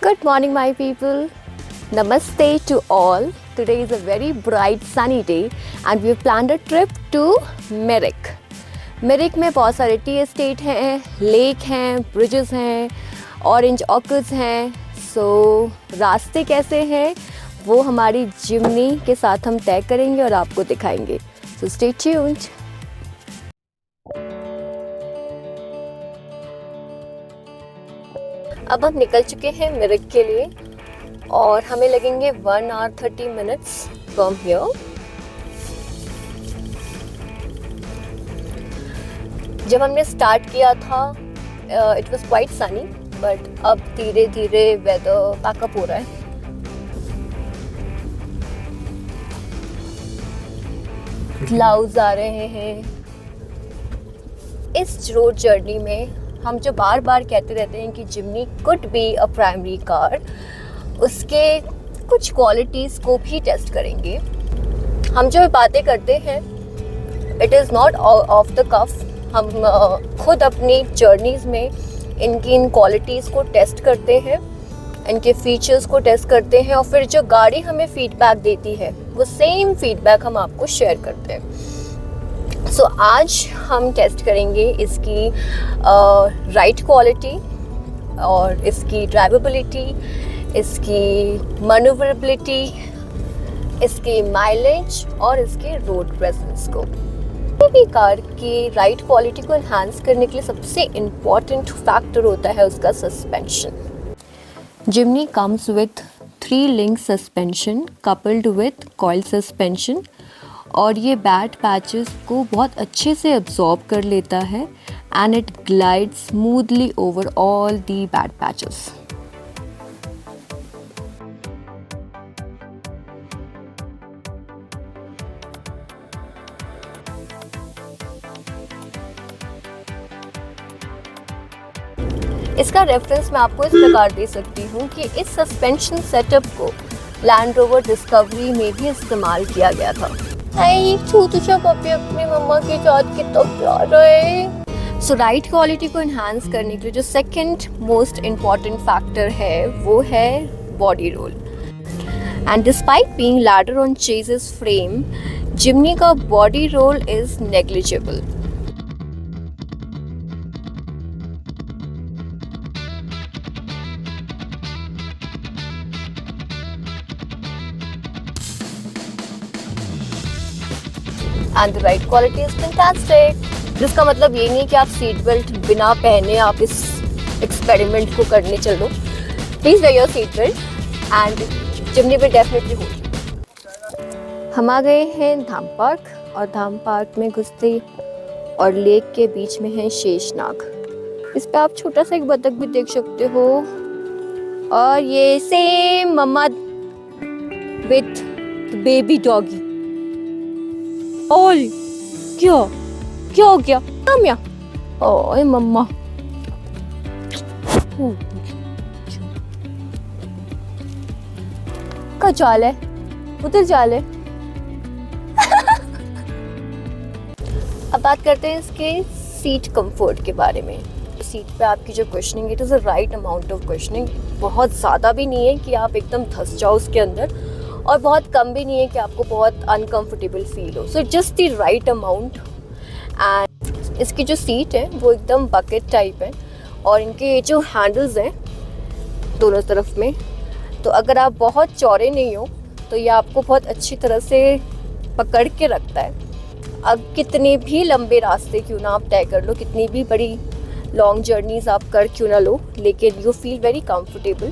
Good morning, my people. Namaste to all. Today is a very bright sunny day and we've planned a trip to Merrick. Merrick में बहुत सारे tea estate हैं, lake हैं, bridges हैं, orange orchids हैं. सो रास्ते कैसे हैं वो हमारी जिम्नी के साथ हम तय करेंगे और आपको दिखाएंगे. So stay tuned. अब हम निकल चुके हैं मेरिक के लिए और हमें लगेंगे 1 hour 30 minutes फ्रॉम हियर. जब हमने स्टार्ट किया था it was quite Sunny, but अब धीरे धीरे वेदर पैकअप हो रहा है. क्लाउड्स आ रहे हैं. इस रोड जर्नी में हम जो बार बार कहते रहते हैं कि Jimny could be a primary car, उसके कुछ क्वालिटीज़ को भी टेस्ट करेंगे. हम जो बातें करते हैं it is not off the cuff. हम खुद अपनी जर्नीज़ में इनकी इन क्वालिटीज़ को टेस्ट करते हैं, इनके फीचर्स को टेस्ट करते हैं और फिर जो गाड़ी हमें फीडबैक देती है वो सेम फीडबैक हम आपको शेयर करते हैं. सो आज हम टेस्ट करेंगे इसकी राइड क्वालिटी और इसकी ड्राइवेबिलिटी, इसकी मैन्यूवरेबिलिटी, इसकी माइलेज और इसके रोड प्रेजेंस को. किसी भी कार की राइड क्वालिटी को एनहांस करने के लिए सबसे इम्पॉर्टेंट फैक्टर होता है उसका suspension. Jimny comes with 3-link suspension coupled with coil suspension और ये बैड पैचेस को बहुत अच्छे से अब्जॉर्ब कर लेता है and it glide smoothly over all the bad patches. इसका रेफरेंस मैं आपको इस प्रकार दे सकती हूँ कि इस सस्पेंशन सेटअप को लैंड रोवर डिस्कवरी में भी इस्तेमाल किया गया था. छोटू सा पपी अपनी मम्मा के साथ कितना प्यारा है. सो राइड क्वालिटी को एनहांस करने के लिए जो सेकंड मोस्ट इम्पॉर्टेंट फैक्टर है वो है body roll. And despite being ladder on chassis frame, Jimny का body roll is negligible. And the ride quality is fantastic. जिसका मतलब ये नहीं कि आप सीट बेल्ट बिना पहने आप इस एक्सपेरिमेंट को करने चल दो. Please wear your seat belt and Jimny will definitely hold. हम आ गए हैं धाम पार्क और धाम पार्क में घुसते और लेक के बीच में है शेषनाग. इस पे आप छोटा सा एक बतख भी देख सकते हो और ये same mama with baby doggy. और क्या क्या हो गया काम्या? ओए मम्मा. का चाल है उधर चाल है. अब बात करते हैं इसके सीट कंफर्ट के बारे में. सीट पे आपकी जो cushioning it is a right amount of cushioning. बहुत ज़्यादा भी नहीं है कि आप एकदम धंस जाओ उसके अंदर और बहुत कम भी नहीं है कि आपको बहुत अनकंफर्टेबल फील हो. So just the right amount. And इसकी जो सीट है वो एकदम बकेट टाइप है और इनके जो हैंडल्स हैं दोनों तरफ में, तो अगर आप बहुत चौड़े नहीं हो तो ये आपको बहुत अच्छी तरह से पकड़ के रखता है. अब कितने भी लंबे रास्ते क्यों ना आप तय कर लो, कितनी भी बड़ी लॉन्ग जर्नीज आप कर क्यों ना लो, लेकिन यू फील वेरी कंफर्टेबल.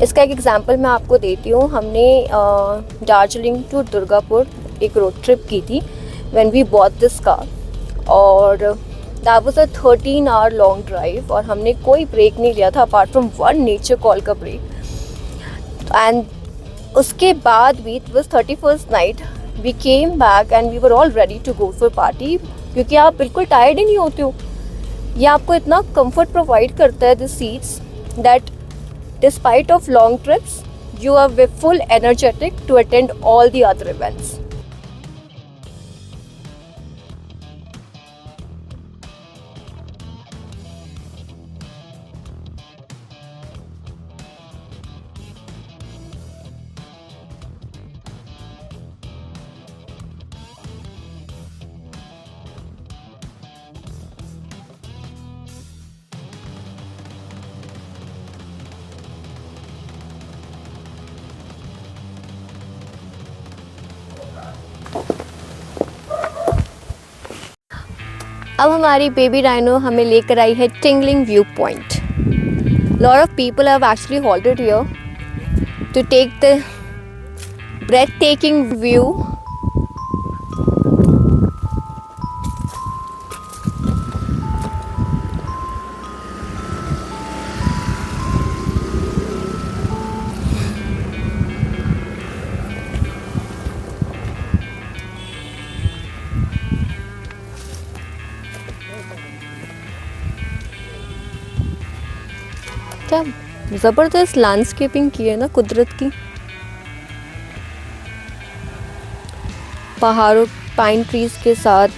इसका एक एग्जांपल मैं आपको देती हूँ. हमने दार्जिलिंग टू दुर्गापुर एक रोड ट्रिप की थी when we bought this car और that was a 13 hour long drive और हमने कोई ब्रेक नहीं लिया था apart from one nature call का ब्रेक. एंड उसके बाद भी it was 31st night we came back and we were all ready to go for party, क्योंकि आप बिल्कुल टायर्ड ही नहीं होते हो. ये आपको इतना कंफर्ट प्रोवाइड करता है this seats that despite of long trips you are full energetic to attend all the other events. अब हमारी बेबी राइनो हमें लेकर आई है tingling view point. Lot of people have actually halted here to take the breathtaking view. क्या ज़बरदस्त landscaping की है ना कुदरत की। पहाड़ों, पाइन ट्रीज के साथ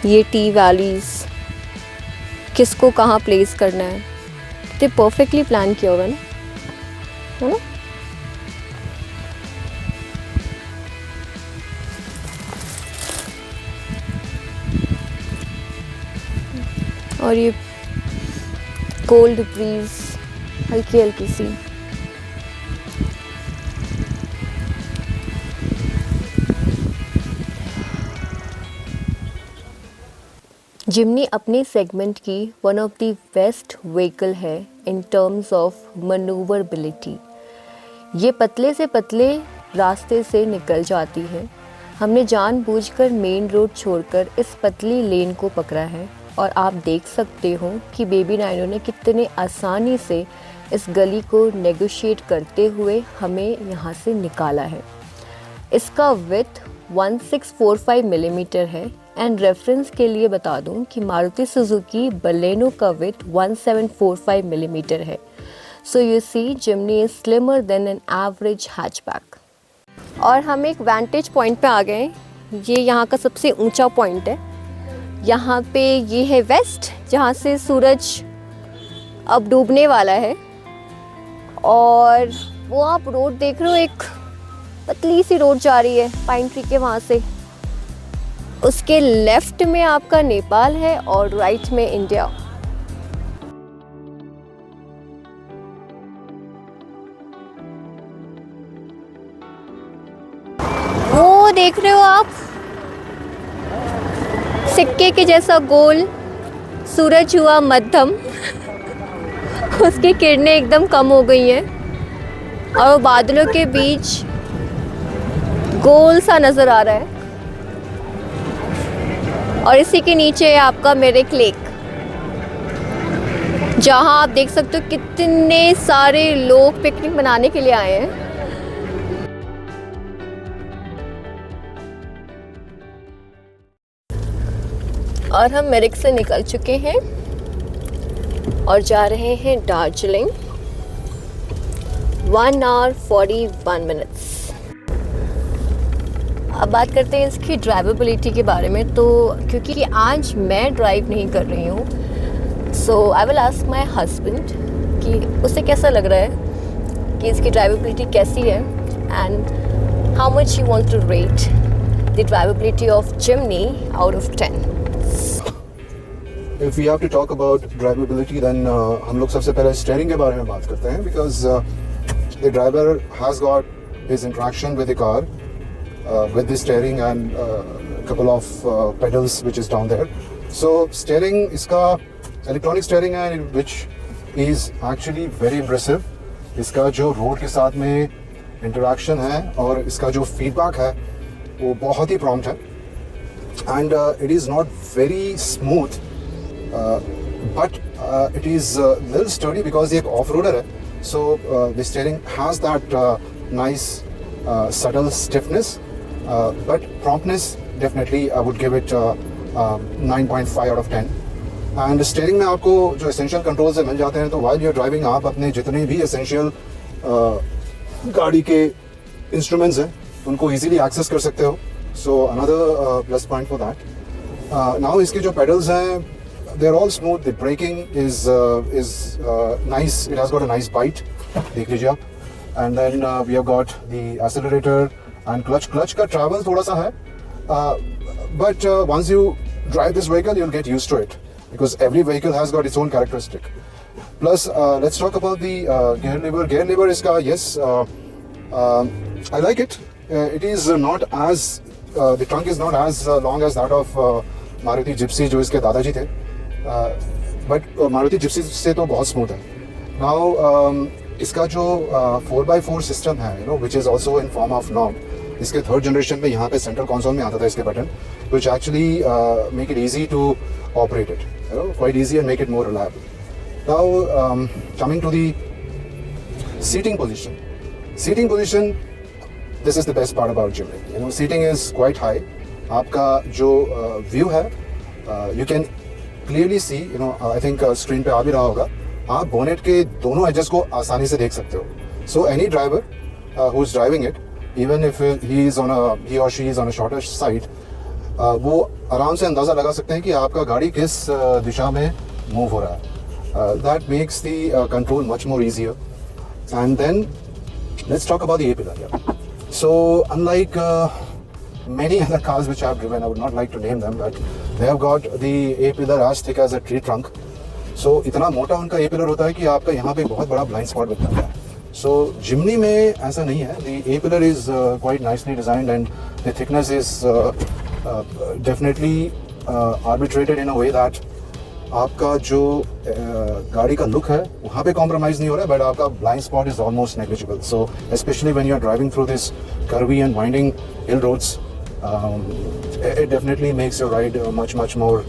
ये टी वैलीज, किसको कहाँ प्लेस करना है, कितने परफेक्टली प्लान किया होगा ना, है ना। और ये कोल्ड ब्रीज हल्की हल्की सी। जिमनी अपने सेगमेंट की one of the best vehicle है इन टर्म्स ऑफ मनूवरबिलिटी। ये पतले से पतले रास्ते से निकल जाती है। हमने जानबूझकर मेन रोड छोड़कर इस पतली लेन को पकड़ा है और आप देख सकते हो कि बेबी राइनो ने कितने आसानी से इस गली को नेगोशिएट करते हुए हमें यहाँ से निकाला है। इसका विड्थ 1645 मिलीमीटर है एंड रेफरेंस के लिए बता दूं कि मारुति सुजुकी बलेनो का विड्थ 1745 मिलीमीटर है। So you see Jimny is slimmer than an average hatchback. और हम एक वेंटेज पॉइंट पे आ गए। ये यहाँ का सबसे ऊंचा पॉइंट है। यहाँ पे ये है वेस्ट, जहाँ से सूरज अब डूबने वाला है। और वो आप रोड देख रहे हो, एक पतली सी रोड जा रही है पाइन ट्री के वहाँ से। उसके लेफ्ट में आपका नेपाल है और राइट में इंडिया। वो देख रहे हो आप, सिक्के के जैसा गोल सूरज हुआ मध्यम। उसकी किरणें एकदम कम हो गई हैं और वो बादलों के बीच गोल सा नजर आ रहा है। और इसी के नीचे है आपका मेरिक लेक, जहां आप देख सकते हो कितने सारे लोग पिकनिक मनाने के लिए आए हैं। और हम मेरिक से निकल चुके हैं और जा रहे हैं दार्जिलिंग। 1 hour 41 minutes। अब बात करते हैं इसकी ड्राइवेबिलिटी के बारे में। तो क्योंकि आज मैं ड्राइव नहीं कर रही हूँ, so I will ask my husband कि उसे कैसा लग रहा है, कि इसकी ड्राइवेबिलिटी कैसी है and how much you want to rate the drivability of Jimny out of 10। If we have to talk about drivability, then हम लोग सबसे पहले स्टीयरिंग के बारे में बात करते हैं, because the driver has got his interaction with the car with the steering and couple of pedals which is down there. So steering इसका electronic steering है, which is actually very impressive. इसका जो रोड के साथ में interaction है और इसका जो feedback है वो बहुत ही prompt है, and it is not very smooth. But it is little sturdy because ये एक off-roader है, so the steering has that nice subtle stiffness, but promptness definitely I would give it 9.5 out of 10. And steering में आपको जो essential controls मिल जाते हैं, तो while you're driving आप अपने जितने भी essential गाड़ी के instruments हैं उनको easily access कर सकते हो, so another plus point for that. Now इसके जो pedals हैं, they're all smooth. The braking is nice. It has got a nice bite. देख लीजिए आप. And then we have got the accelerator and clutch. Clutch का travel थोड़ा सा है, but once you drive this vehicle, you'll get used to it because every vehicle has got its own characteristic. Plus, let's talk about the gear lever. Gear lever इसका yes, I like it. It is not as the trunk is not as long as that of Maruti Gypsy जो इसके दादाजी थे, but Maruti Gypsy से तो बहुत smooth है। Now इसका जो 4x4 सिस्टम है, you know, which is also in form of knob, इसके थर्ड जनरेशन में यहाँ पे सेंट्रल कंसोल में आता था इसके button, which actually make it easy to operate it, you know, quite easy and make it more reliable. Now coming to the seating position, this is the best part about Jimny. You know, seating is quite high. आपका जो view है, you can clearly see, you know, I think screen पे आ भी रहा होगा, आप bonnet के दोनों एजेस को आसानी से देख सकते हो. So any driver who is driving it, even if he or she is on a shorter side, वो आराम से अंदाज़ा लगा सकते हैं कि आपका गाड़ी किस दिशा में मूव हो रहा है. That makes the control much more easier. And then let's talk about the A-pillar here. So unlike many other cars which I have driven, I would not like to name them, but they have got the A-pillar as thick as a tree trunk. So इतना मोटा उनका A-pillar होता है कि आपका यहाँ पे बहुत बड़ा blind spot बन जाता है. So Jimny में ऐसा नहीं है. The A-pillar is quite nicely designed and the thickness is definitely arbitrated in a way that आपका जो गाड़ी का लुक है वहाँ पे कॉम्प्रोमाइज़ नहीं हो रहा है, बट आपका blind spot is almost negligible. So specially when you are driving through this curvy and winding hill roads, it definitely makes your ride much more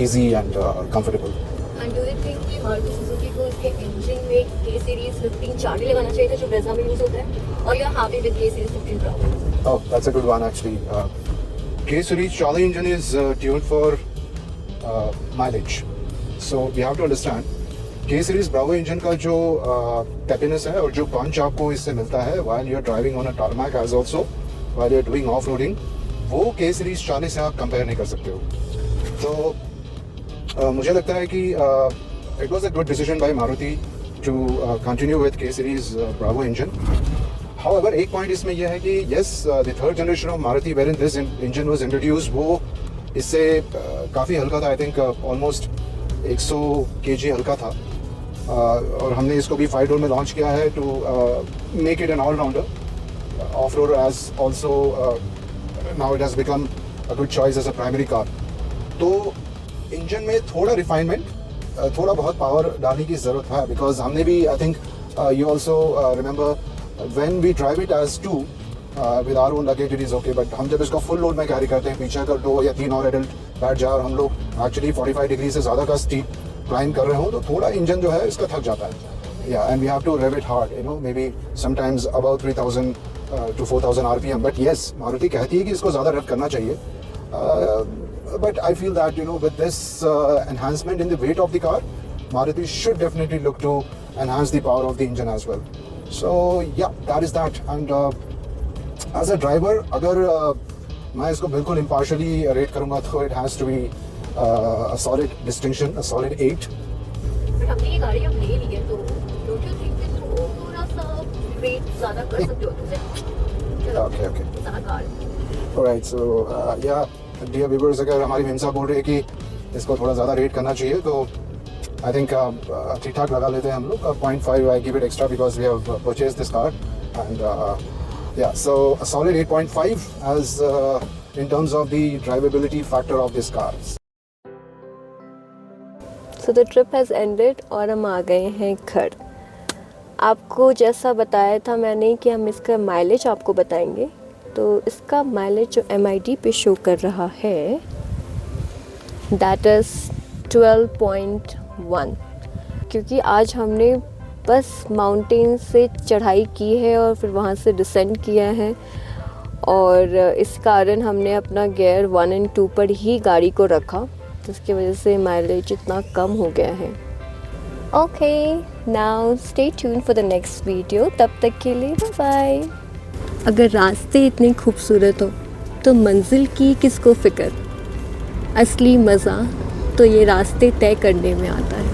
easy and comfortable. And do you think कि Maruti Suzuki को इसके engine में K series 15 Charlie लगाना चाहिए था जो Brezza में use होता है, और you're happy with K series 15 Bravo? Oh, that's a good one actually. K series Charlie engine is tuned for mileage. So we have to understand K series Bravo engine का जो peppiness है और जो punch आपको इससे मिलता है while you are driving on a tarmac as also while you are doing off-roading, वो K series 40 से आप compare नहीं कर सकते हो. तो मुझे लगता है कि it was a good decision by Maruti to continue with K series Bravo engine. However, एक point इसमें यह है कि yes, the third generation of Maruti wherein this engine was introduced, वो इससे काफ़ी हल्का था. I think almost 100 kg हल्का था, और हमने इसको भी 5 डोर में लॉन्च किया है to make it an all rounder off road as also. Now it has become a good choice as a primary car. तो इंजन में थोड़ा रिफाइनमेंट, थोड़ा बहुत पावर डालने की ज़रूरत है, बिकॉज हमने भी I think you also remember when we drive it as two with our own luggage it is okay, but हम जब इसको फुल लोड में कैरी करते हैं, पीछे अगर 2 या 3 और एडल्ट बैठ जाए और हम लोग एक्चुअली 45 डिग्री से ज़्यादा का स्टीप क्लाइंब कर रहे हो, तो थोड़ा इंजन जो है इसका थक जाता है. या and we have to rev it hard, you know, may be sometimes about 3000 to 4000 RPM. But yes, Maruti कहती है कि इसको ज़्यादा रेव करना चाहिए, but I feel that, you know, with this enhancement in the weight of the car, Maruti should definitely look to enhance the power of the engine as well. So yeah, that is that. And as a driver, अगर मैं इसको बिल्कुल impartially rate करूँगा तो it has to be a solid distinction, a solid 8. But हमने ये गाड़ी अब ले ली है, तो don't you think कि थोड़ा सा रेट ज़्यादा कर सकते हो तुझे? Okay. ज़्यादा car. Alright, so yeah, dear viewers, अगर हमारी हिंसा बोल रही है कि इसको थोड़ा ज़्यादा रेट करना चाहिए, तो I think ठीक ठाक लगा लेते हैं हम लोग. 0.5 I give it extra because we have purchased this car, and yeah, so a solid 8.5 as in terms of the drivability factor of this car. So the trip has ended और हम आ गए हैं घर. आपको जैसा बताया था मैंने कि हम इसका माइलेज आपको बताएंगे, तो इसका माइलेज जो MID पे शो कर रहा है that is 12.1, क्योंकि आज हमने बस माउंटेन से चढ़ाई की है और फिर वहाँ से डिसेंड किया है, और इस कारण हमने अपना गियर 1 और 2 पर ही गाड़ी को रखा, जिसकी वजह से माइलेज इतना कम हो गया है. Okay, now stay tune for the next video. तब तक के लिए बाय बाय. अगर रास्ते इतने खूबसूरत हो तो मंजिल की किसको फ़िक्र. असली मज़ा तो ये रास्ते तय करने में आता है.